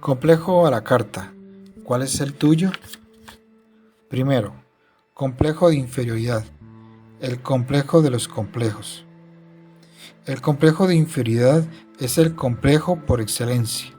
Complejo a la carta. ¿Cuál es el tuyo? Primero, complejo de inferioridad. El complejo de los complejos. El complejo de inferioridad es el complejo por excelencia.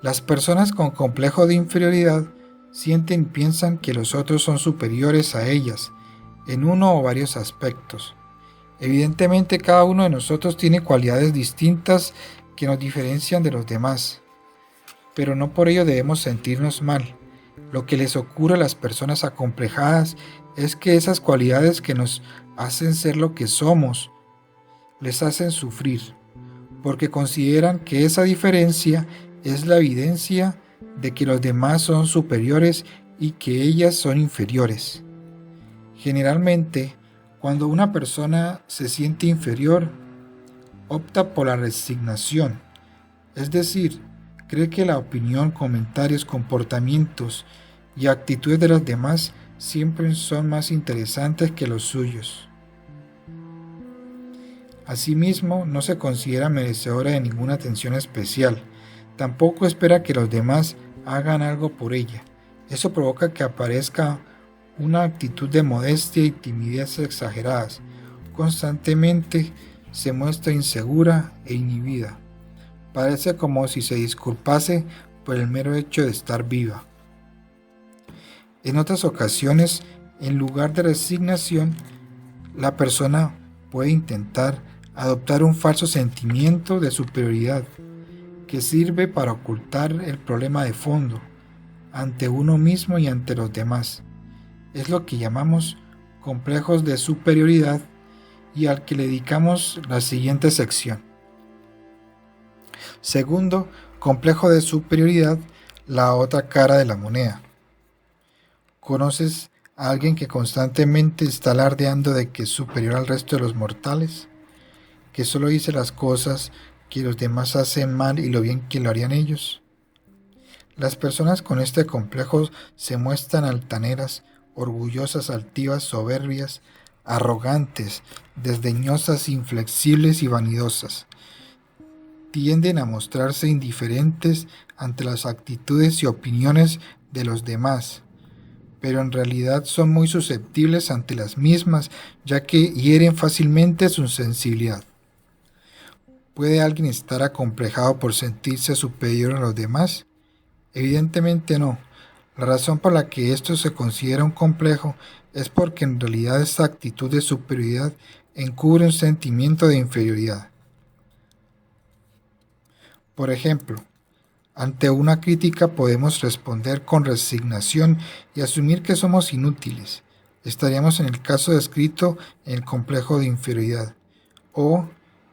Las personas con complejo de inferioridad sienten y piensan que los otros son superiores a ellas en uno o varios aspectos. Evidentemente, cada uno de nosotros tiene cualidades distintas que nos diferencian de los demás, pero no por ello debemos sentirnos mal. Lo que les ocurre a las personas acomplejadas es que esas cualidades que nos hacen ser lo que somos, les hacen sufrir, porque consideran que esa diferencia es la evidencia de que los demás son superiores y que ellas son inferiores. Generalmente, cuando una persona se siente inferior, opta por la resignación, es decir, cree que la opinión, comentarios, comportamientos y actitudes de los demás siempre son más interesantes que los suyos. Asimismo, no se considera merecedora de ninguna atención especial, tampoco espera que los demás hagan algo por ella. Eso provoca que aparezca una actitud de modestia y timidez exageradas. Constantemente se muestra insegura e inhibida. Parece como si se disculpase por el mero hecho de estar viva. En otras ocasiones, en lugar de resignación, la persona puede intentar adoptar un falso sentimiento de superioridad que sirve para ocultar el problema de fondo ante uno mismo y ante los demás. Es lo que llamamos complejos de superioridad y al que le dedicamos la siguiente sección. Segundo, complejo de superioridad, la otra cara de la moneda. ¿Conoces a alguien que constantemente está alardeando de que es superior al resto de los mortales? Que solo dice las cosas que los demás hacen mal y lo bien que lo harían ellos. Las personas con este complejo se muestran altaneras, orgullosas, altivas, soberbias, arrogantes, desdeñosas, inflexibles y vanidosas. Tienden a mostrarse indiferentes ante las actitudes y opiniones de los demás, pero en realidad son muy susceptibles ante las mismas, ya que hieren fácilmente su sensibilidad. ¿Puede alguien estar acomplejado por sentirse superior a los demás? Evidentemente no. La razón por la que esto se considera un complejo es porque en realidad esta actitud de superioridad encubre un sentimiento de inferioridad. Por ejemplo, ante una crítica podemos responder con resignación y asumir que somos inútiles. Estaríamos en el caso descrito en el complejo de inferioridad. O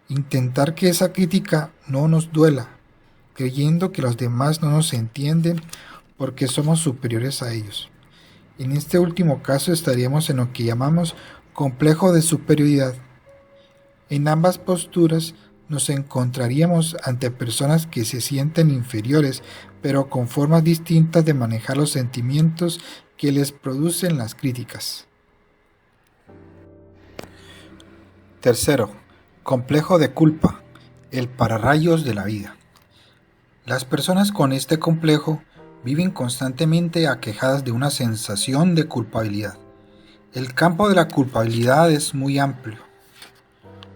intentar que esa crítica no nos duela, creyendo que los demás no nos entienden porque somos superiores a ellos. En este último caso estaríamos en lo que llamamos complejo de superioridad. En ambas posturas nos encontraríamos ante personas que se sienten inferiores, pero con formas distintas de manejar los sentimientos que les producen las críticas. Tercero, complejo de culpa, el pararrayos de la vida. Las personas con este complejo viven constantemente aquejadas de una sensación de culpabilidad. El campo de la culpabilidad es muy amplio.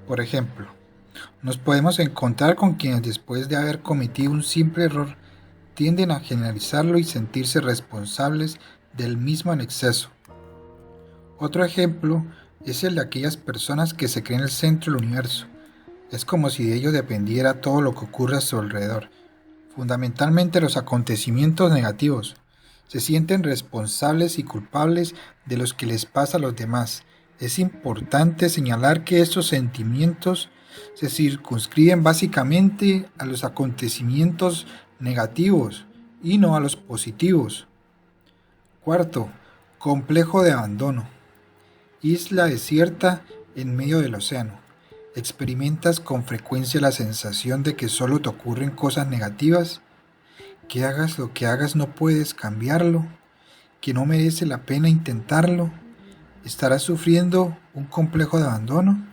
Por ejemplo, nos podemos encontrar con quienes después de haber cometido un simple error tienden a generalizarlo y sentirse responsables del mismo en exceso. Otro ejemplo es el de aquellas personas que se creen el centro del universo. Es como si de ellos dependiera todo lo que ocurre a su alrededor, fundamentalmente los acontecimientos negativos. Se sienten responsables y culpables de los que les pasa a los demás. Es importante señalar que estos sentimientos se circunscriben básicamente a los acontecimientos negativos y no a los positivos. Cuarto, complejo de abandono. Isla desierta en medio del océano. ¿Experimentas con frecuencia la sensación de que solo te ocurren cosas negativas? Que hagas lo que hagas no puedes cambiarlo, que no merece la pena intentarlo. ¿Estarás sufriendo un complejo de abandono?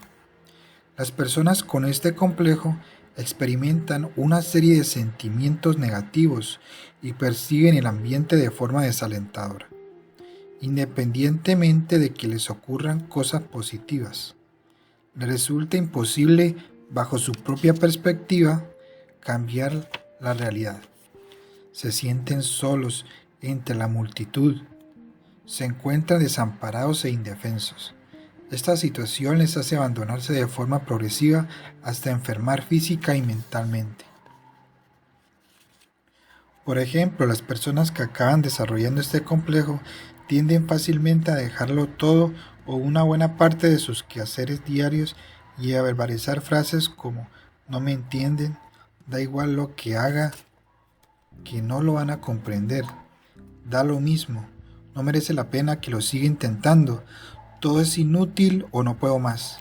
Las personas con este complejo experimentan una serie de sentimientos negativos y perciben el ambiente de forma desalentadora, independientemente de que les ocurran cosas positivas. Les resulta imposible, bajo su propia perspectiva, cambiar la realidad. Se sienten solos entre la multitud. Se encuentran desamparados e indefensos. Esta situación les hace abandonarse de forma progresiva hasta enfermar física y mentalmente. Por ejemplo, las personas que acaban desarrollando este complejo tienden fácilmente a dejarlo todo o una buena parte de sus quehaceres diarios y a verbalizar frases como "no me entienden", "da igual lo que haga, que no lo van a comprender", "da lo mismo", "no merece la pena que lo siga intentando", "todo es inútil" o "no puedo más".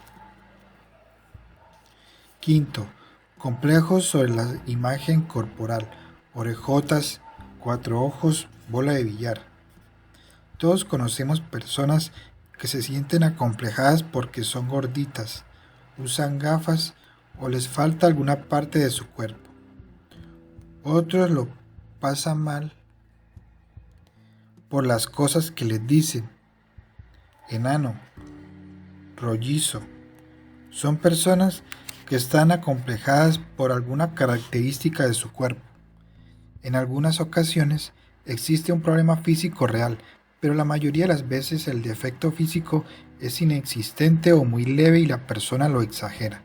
Quinto, complejos sobre la imagen corporal, orejotas, 4 ojos, bola de billar. Todos conocemos personas que se sienten acomplejadas porque son gorditas, usan gafas o les falta alguna parte de su cuerpo. Otros lo pasan mal por las cosas que les dicen: enano, rollizo. Son personas que están acomplejadas por alguna característica de su cuerpo. En algunas ocasiones existe un problema físico real, pero la mayoría de las veces el defecto físico es inexistente o muy leve y la persona lo exagera.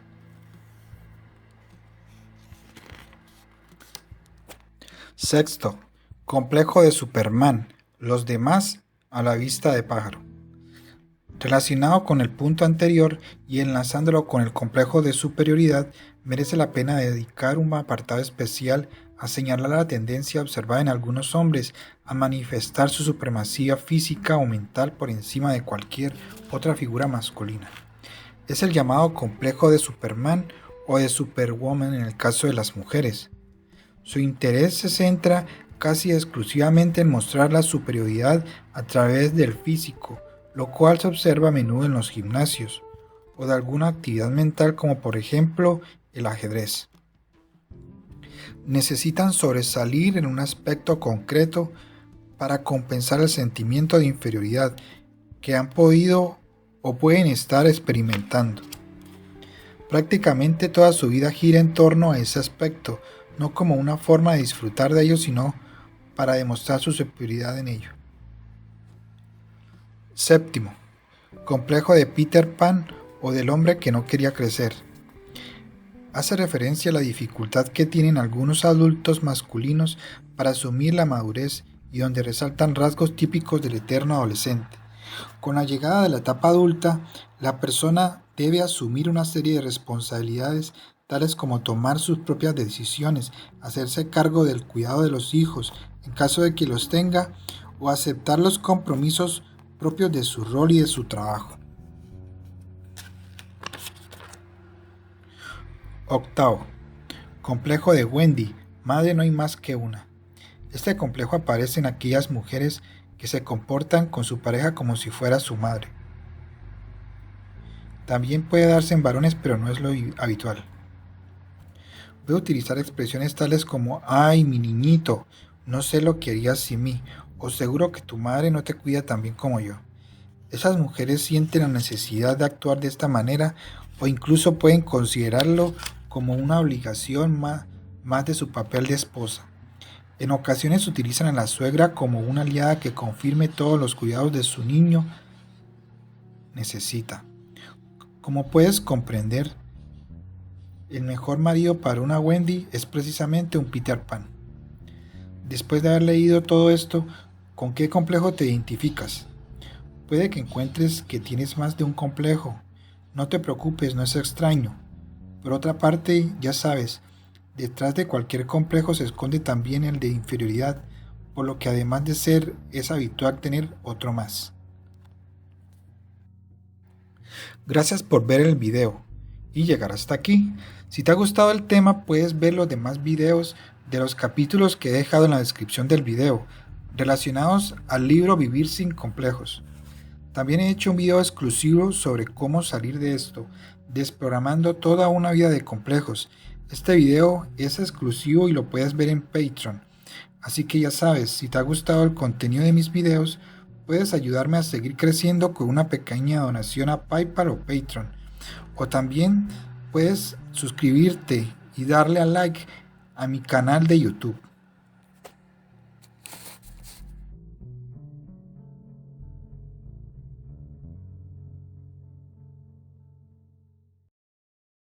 Sexto, complejo de Superman, los demás a la vista de pájaro. Relacionado con el punto anterior y enlazándolo con el complejo de superioridad, merece la pena dedicar un apartado especial a señalar la tendencia observada en algunos hombres a manifestar su supremacía física o mental por encima de cualquier otra figura masculina. Es el llamado complejo de Superman o de Superwoman en el caso de las mujeres. Su interés se centra casi exclusivamente en mostrar la superioridad a través del físico, lo cual se observa a menudo en los gimnasios, o de alguna actividad mental como por ejemplo el ajedrez. Necesitan sobresalir en un aspecto concreto para compensar el sentimiento de inferioridad que han podido o pueden estar experimentando. Prácticamente toda su vida gira en torno a ese aspecto, no como una forma de disfrutar de ello, sino para demostrar su superioridad en ello. Séptimo, complejo de Peter Pan o del hombre que no quería crecer. Hace referencia a la dificultad que tienen algunos adultos masculinos para asumir la madurez y donde resaltan rasgos típicos del eterno adolescente. Con la llegada de la etapa adulta, la persona debe asumir una serie de responsabilidades tales como tomar sus propias decisiones, hacerse cargo del cuidado de los hijos en caso de que los tenga o aceptar los compromisos propios de su rol y de su trabajo. Octavo, complejo de Wendy, madre no hay más que una. Este complejo aparece en aquellas mujeres que se comportan con su pareja como si fuera su madre. También puede darse en varones, pero no es lo habitual. Voy a utilizar expresiones tales como "ay, mi niñito, no sé lo que harías sin mí", o "seguro que tu madre no te cuida tan bien como yo". Esas mujeres sienten la necesidad de actuar de esta manera o incluso pueden considerarlo como una obligación más de su papel de esposa. En ocasiones utilizan a la suegra como una aliada que confirme todos los cuidados de su niño necesita. Como puedes comprender, el mejor marido para una Wendy es precisamente un Peter Pan. Después de haber leído todo esto, ¿con qué complejo te identificas? Puede que encuentres que tienes más de un complejo. No te preocupes, no es extraño. Por otra parte, ya sabes, detrás de cualquier complejo se esconde también el de inferioridad, por lo que además de ser, es habitual tener otro más. Gracias por ver el video y llegar hasta aquí. Si te ha gustado el tema, puedes ver los demás videos de los capítulos que he dejado en la descripción del video, relacionados al libro Vivir sin complejos. También he hecho un video exclusivo sobre cómo salir de esto, desprogramando toda una vida de complejos. Este video es exclusivo y lo puedes ver en Patreon. Así que ya sabes, si te ha gustado el contenido de mis videos, puedes ayudarme a seguir creciendo con una pequeña donación a PayPal o Patreon. O también puedes suscribirte y darle a like a mi canal de YouTube.